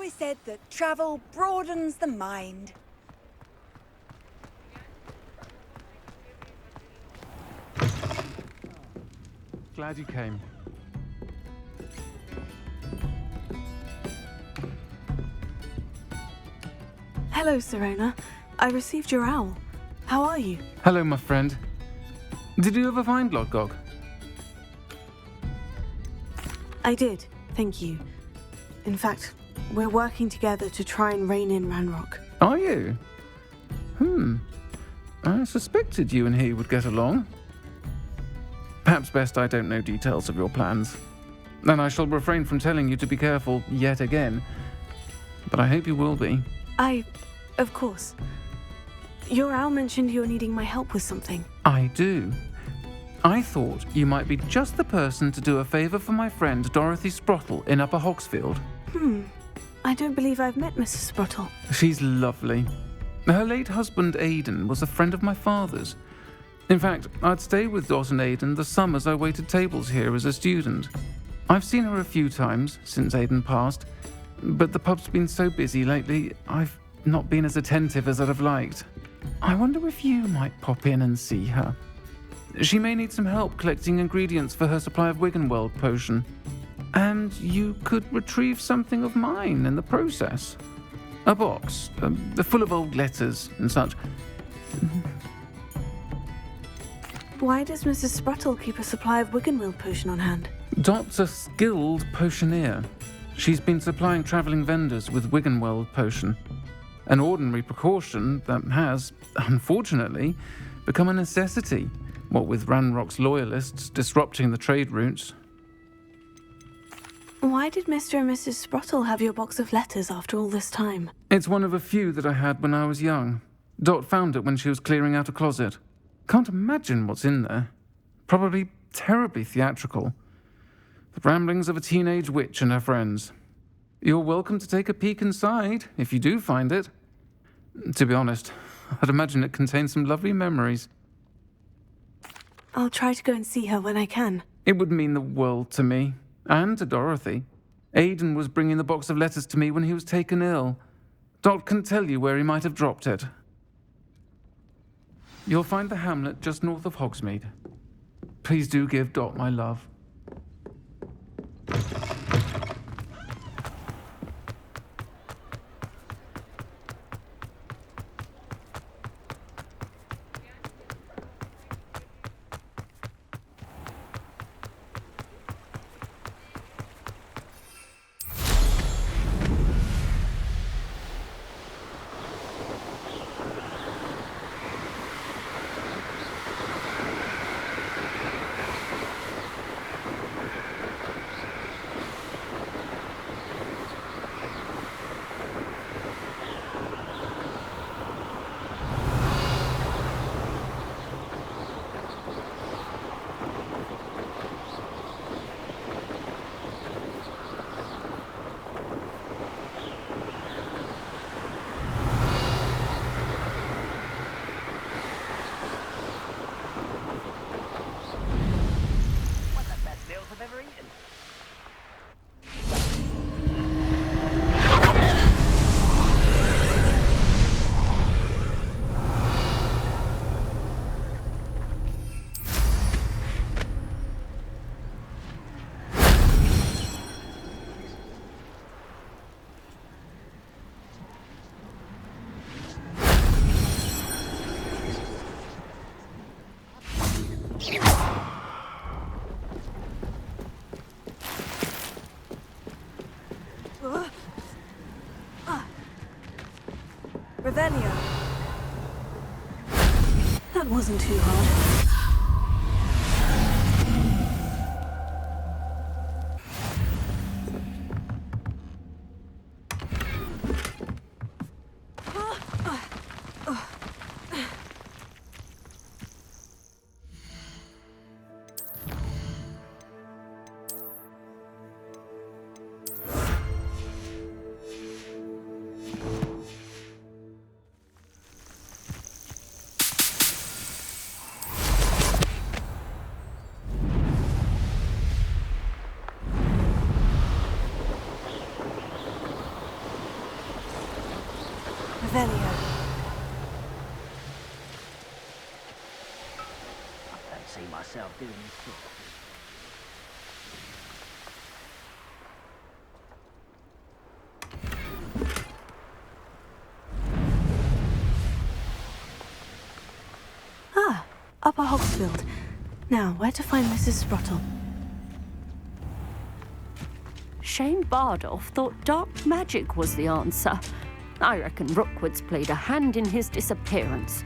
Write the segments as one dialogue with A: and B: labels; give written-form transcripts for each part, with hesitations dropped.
A: always said that travel broadens the mind.
B: Glad you came.
C: Hello, Sirona. I received your owl. How are you?
B: Hello, my friend. Did you ever find Lodgok?
C: I did, thank you. In fact, we're working together to try and rein in Ranrock.
B: Are you? I suspected you and he would get along. Perhaps best I don't know details of your plans. And I shall refrain from telling you to be careful yet again. But I hope you will be.
C: Of course. Your owl mentioned you're needing my help with something.
B: I do. I thought you might be just the person to do a favour for my friend Dorothy Sprottle in Upper Hogsfield.
C: I don't believe I've met Mrs. Sprottle.
B: She's lovely. Her late husband Aidan was a friend of my father's. In fact, I'd stay with Dot and Aidan the summers I waited tables here as a student. I've seen her a few times since Aidan passed, but the pub's been so busy lately, I've not been as attentive as I'd have liked. I wonder if you might pop in and see her. She may need some help collecting ingredients for her supply of Wiggenweld potion. And you could retrieve something of mine in the process. A box, full of old letters and such.
C: Why does Mrs. Sprottle keep a supply of Wiggenweld potion on hand?
B: Dot's a skilled potioneer. She's been supplying travelling vendors with Wiggenweld potion. An ordinary precaution that has, unfortunately, become a necessity, what with Ranrock's loyalists disrupting the trade routes.
C: Why did Mr. and Mrs. Sprottle have your box of letters after all this time?
B: It's one of a few that I had when I was young. Dot found it when she was clearing out a closet. Can't imagine what's in there. Probably terribly theatrical. The ramblings of a teenage witch and her friends. You're welcome to take a peek inside, if you do find it. To be honest, I'd imagine it contains some lovely memories.
C: I'll try to go and see her when I can.
B: It would mean the world to me, and to Dorothy. Aidan was bringing the box of letters to me when he was taken ill. Dot can tell you where he might have dropped it. You'll find the hamlet just north of Hogsmeade. Please do give Dot my love.
C: Revelio. That wasn't too hard.
A: Revelio.
D: I don't see myself doing this sort of thing.
C: Ah, Upper Hogsfield. Now, where to find Mrs. Sprottle?
E: Shane Bardolph thought dark magic was the answer. I reckon Rookwood's played a hand in his disappearance.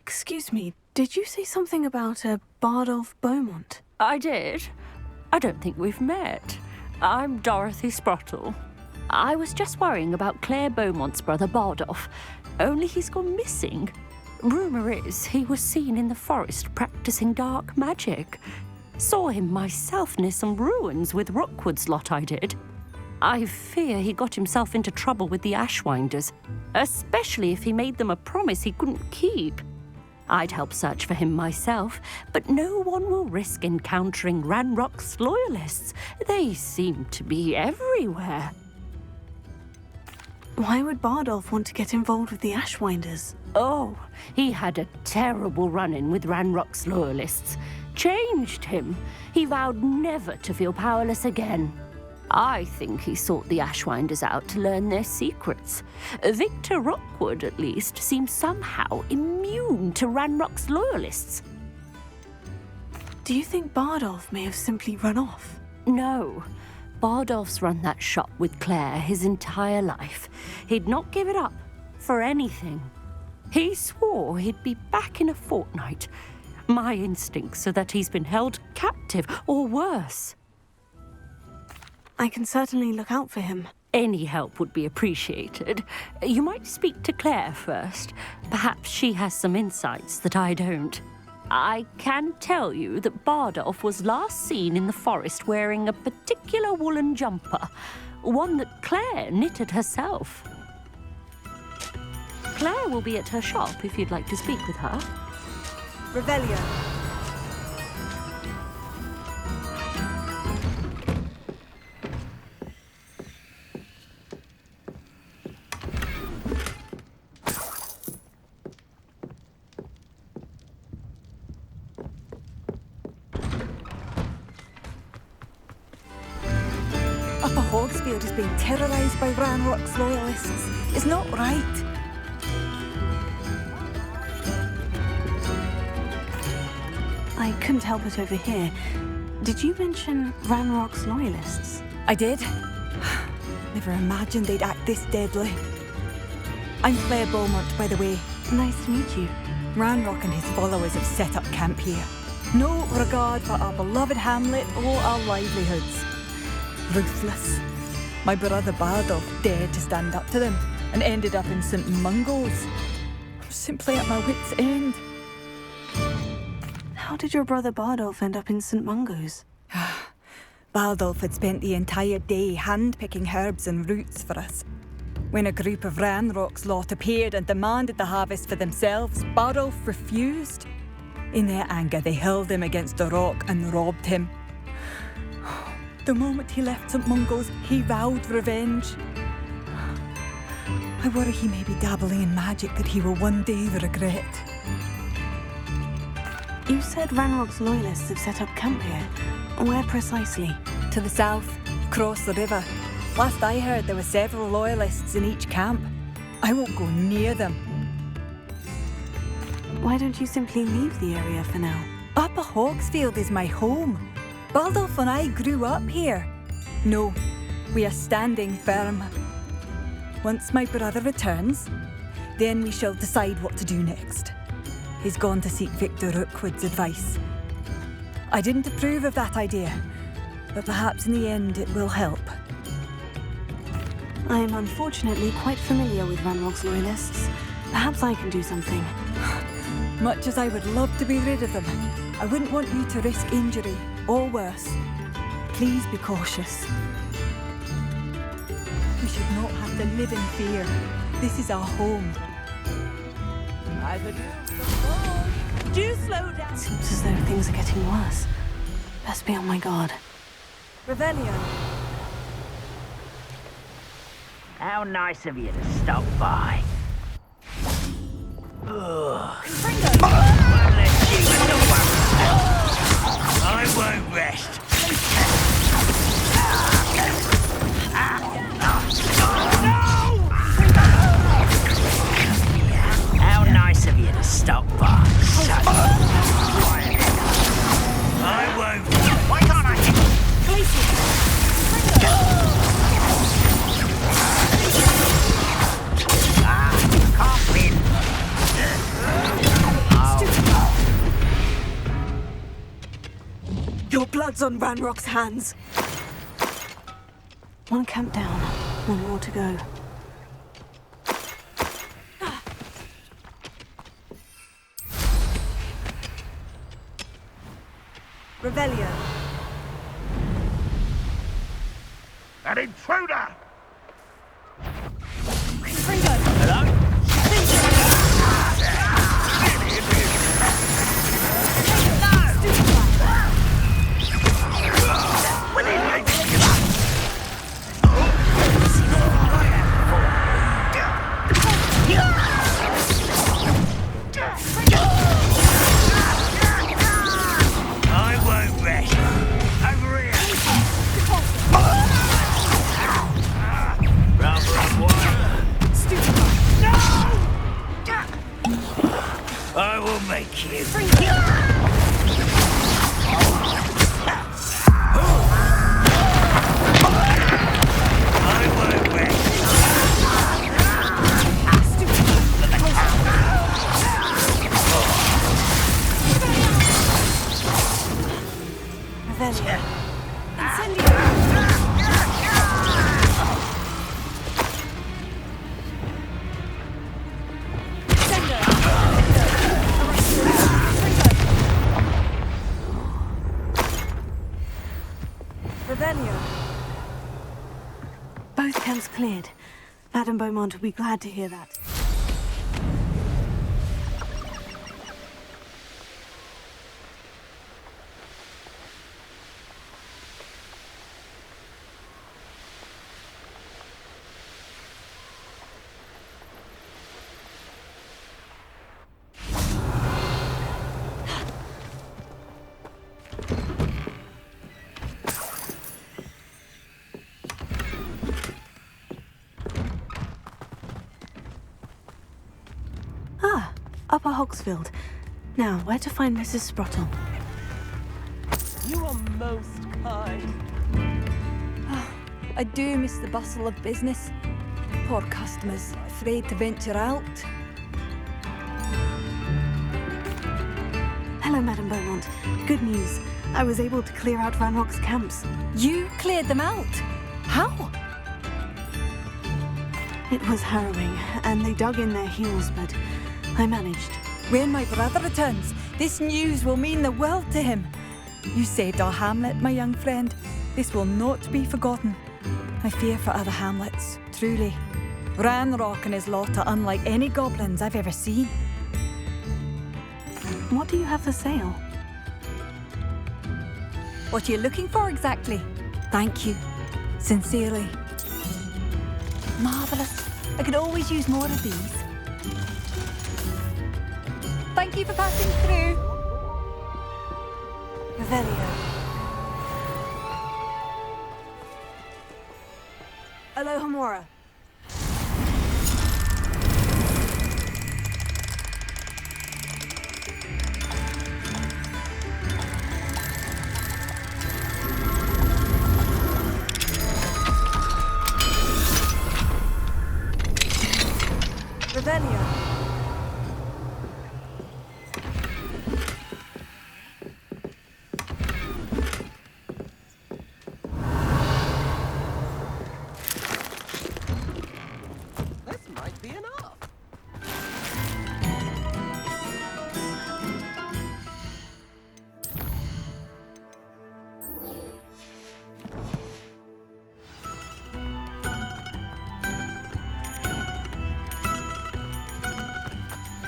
C: Excuse me, did you say something about a Bardolph Beaumont?
E: I did. I don't think we've met. I'm Dorothy Sprottle. I was just worrying about Claire Beaumont's brother Bardolph, only he's gone missing. Rumour is he was seen in the forest practicing dark magic. Saw him myself near some ruins with Rookwood's lot I did. I fear he got himself into trouble with the Ashwinders, especially if he made them a promise he couldn't keep. I'd help search for him myself, but no one will risk encountering Ranrock's loyalists. They seem to be everywhere.
C: Why would Bardolph want to get involved with the Ashwinders?
E: Oh, he had a terrible run-in with Ranrock's loyalists. Changed him. He vowed never to feel powerless again. I think he sought the Ashwinders out to learn their secrets. Victor Rookwood, at least, seems somehow immune to Ranrock's loyalists.
C: Do you think Bardolph may have simply run off?
E: No. Bardolph's run that shop with Claire his entire life. He'd not give it up for anything. He swore he'd be back in a fortnight. My instincts are that he's been held captive, or worse.
C: I can certainly look out for him.
E: Any help would be appreciated. You might speak to Claire first. Perhaps she has some insights that I don't. I can tell you that Bardolph was last seen in the forest wearing a particular woolen jumper, one that Claire knitted herself. Claire will be at her shop if you'd like to speak with her.
A: Revelio. Upper Hogsfield is being terrorised by Ranrock's loyalists. It's not right.
C: I couldn't help but overhear. Did you mention Ranrock's loyalists?
A: I did. Never imagined they'd act this deadly. I'm Claire Beaumont, by the way.
C: Nice to meet you.
A: Ranrock and his followers have set up camp here. No regard for our beloved hamlet or our livelihoods. Ruthless. My brother Bardolph dared to stand up to them and ended up in St. Mungo's. I'm simply at my wit's end.
C: How did your brother Bardolph end up in St. Mungo's?
A: Bardolph had spent the entire day hand-picking herbs and roots for us. When a group of Ranrock's lot appeared and demanded the harvest for themselves, Bardolph refused. In their anger, they hurled him against a rock and robbed him. The moment he left St. Mungo's, he vowed revenge. I worry he may be dabbling in magic that he will one day regret.
C: You said Ranrock's loyalists have set up camp here. Where precisely?
A: To the south, across the river. Last I heard, there were several loyalists in each camp. I won't go near them.
C: Why don't you simply leave the area for now?
A: Upper Hogsfield is my home. Bardolph and I grew up here. No, we are standing firm. Once my brother returns, then we shall decide what to do next. He's gone to seek Victor Rookwood's advice. I didn't approve of that idea, but perhaps in the end it will help.
C: I am unfortunately quite familiar with Ranrock's loyalists. Perhaps I can do something.
A: Much as I would love to be rid of them, I wouldn't want you to risk injury, or worse. Please be cautious. We should not have to live in fear. This is our home.
E: Do slow down.
C: It seems as though things are getting worse. Best be on my guard.
A: Revelio.
D: How nice of you to stop by. Ugh. One less human to worry. I won't rest. How nice of you to stop by, son. I won't. Why can't I hit? Can't win.
C: Your blood's on Ranrock's hands. One camp down, one more to go.
A: Revelio.
F: An intruder!
D: Hello? I won't rest. Over here. Rather unwind. I will make you. I won't rest.
C: Revelio.
A: Revelio.
C: Both camps cleared. Madame Beaumont will be glad to hear that. Upper Hogsfield. Now, where to find Mrs. Sprottle?
G: You are most kind.
A: I do miss the bustle of business. Poor customers, afraid to venture out.
C: Hello, Madame Beaumont. Good news. I was able to clear out Ranrock's camps.
A: You cleared them out? How?
C: It was harrowing, and they dug in their heels, but I managed.
A: When my brother returns, this news will mean the world to him. You saved our hamlet, my young friend. This will not be forgotten. I fear for other hamlets, truly. Ranrock and his lot are unlike any goblins I've ever seen.
C: What do you have for sale?
A: What are you looking for exactly? Thank you. Sincerely. Marvellous. I could always use more of these. Thank you for passing through.
C: Revelio. Alohomora.
A: Revelio.
G: This might be enough.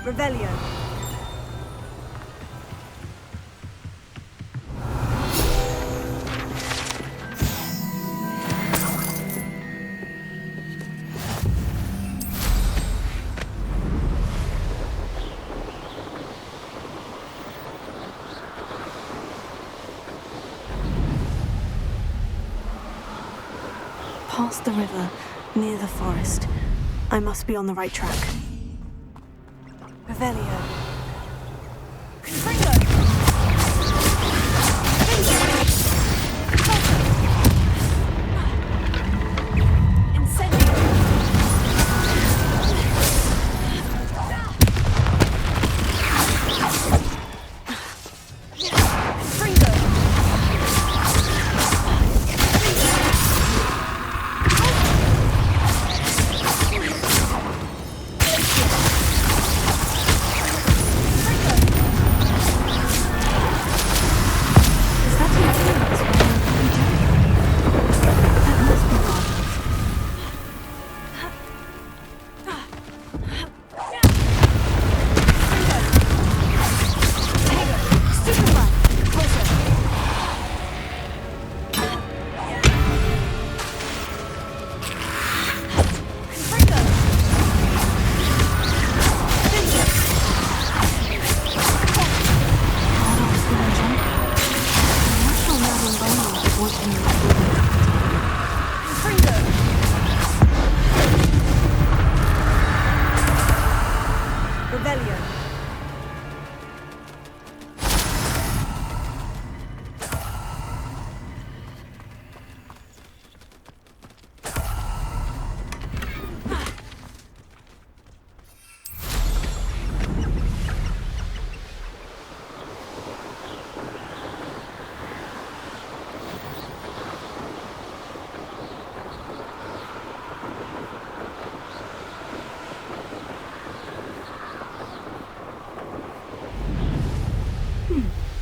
A: Revelio.
C: past the river, near the forest. I must be on the right track. Revelio.
A: Confringo! Incendio! Confringo!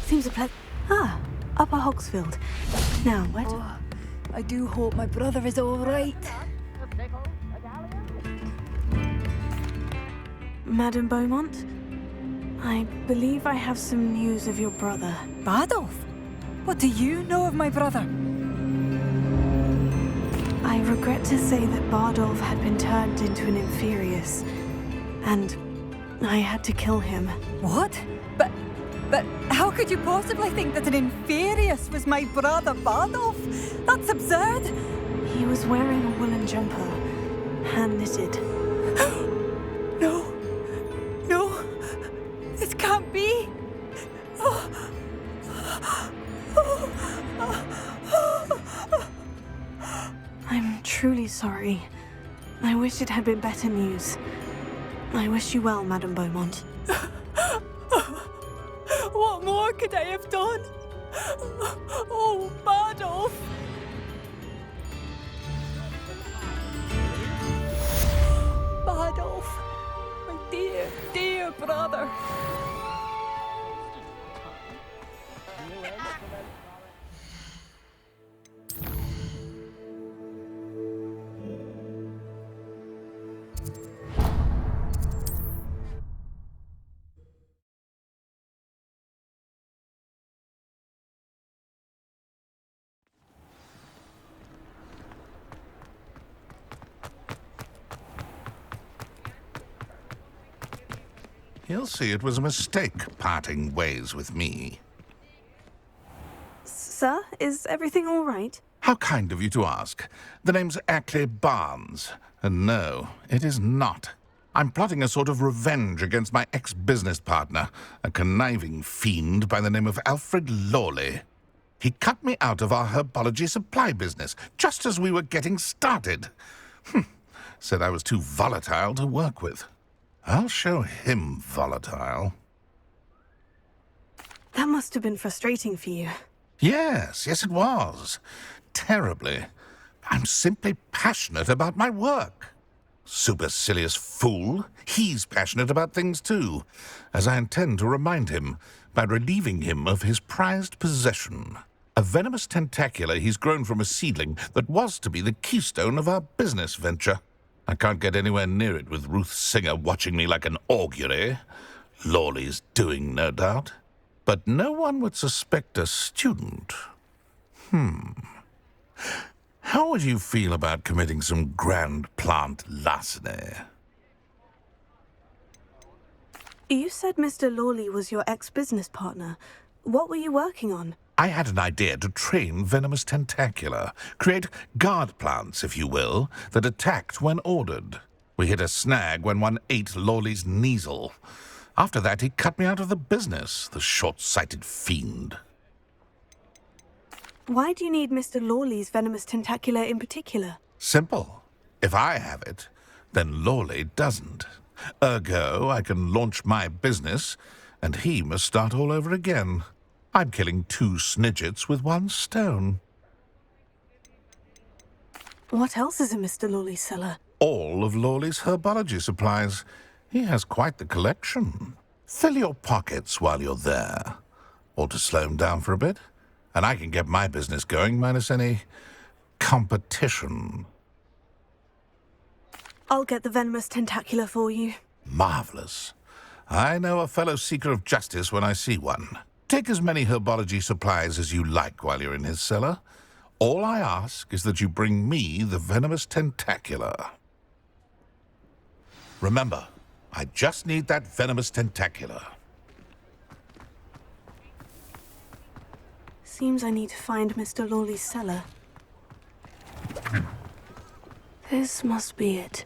C: Seems a Upper Hogsfield. Now, where do...
A: Oh, I do hope my brother is all right.
C: Madame Beaumont? I believe I have some news of your brother.
A: Bardolph? What do you know of my brother?
C: I regret to say that Bardolph had been turned into an Inferius, and I had to kill him.
A: What? But how could you possibly think that an Inferius was my brother Bardolph? That's absurd!
C: He was wearing a woolen jumper, hand-knitted.
A: No, this can't be.
C: I'm truly sorry. I wish it had been better news. I wish you well, Madame Beaumont.
A: What more could I have done? Oh, Bardolph! Bardolph, my dear, dear brother.
F: He'll see it was a mistake parting ways with me.
C: Sir, is everything all right?
F: How kind of you to ask. The name's Ackley Barnes. And no, it is not. I'm plotting a sort of revenge against my ex-business partner, a conniving fiend by the name of Alfred Lawley. He cut me out of our herbology supply business just as we were getting started. Said I was too volatile to work with. I'll show him volatile.
C: That must have been frustrating for you.
F: Yes, it was. Terribly. I'm simply passionate about my work. Supercilious fool. He's passionate about things too, as I intend to remind him by relieving him of his prized possession. A venomous tentacula he's grown from a seedling that was to be the keystone of our business venture. I can't get anywhere near it with Ruth Singer watching me like an augury. Lawley's doing, no doubt. But no one would suspect a student. How would you feel about committing some grand plant larceny?
C: You said Mr. Lawley was your ex-business partner. What were you working on?
F: I had an idea to train venomous tentacula, create guard plants, if you will, that attacked when ordered. We hit a snag when one ate Lawley's Kneasel. After that, he cut me out of the business, the short-sighted fiend.
C: Why do you need Mr. Lawley's venomous tentacula in particular?
F: Simple. If I have it, then Lawley doesn't. Ergo, I can launch my business, and he must start all over again. I'm killing 2 snidgets with 1 stone.
C: What else is in Mr. Lawley's cellar?
F: All of Lawley's herbology supplies. He has quite the collection. Fill your pockets while you're there. Or to slow him down for a bit, and I can get my business going minus any competition.
C: I'll get the venomous tentacula for you.
F: Marvelous. I know a fellow seeker of justice when I see one. Take as many herbology supplies as you like while you're in his cellar. All I ask is that you bring me the venomous tentacula. Remember, I just need that venomous tentacula.
C: Seems I need to find Mr. Lawley's cellar. This must be it.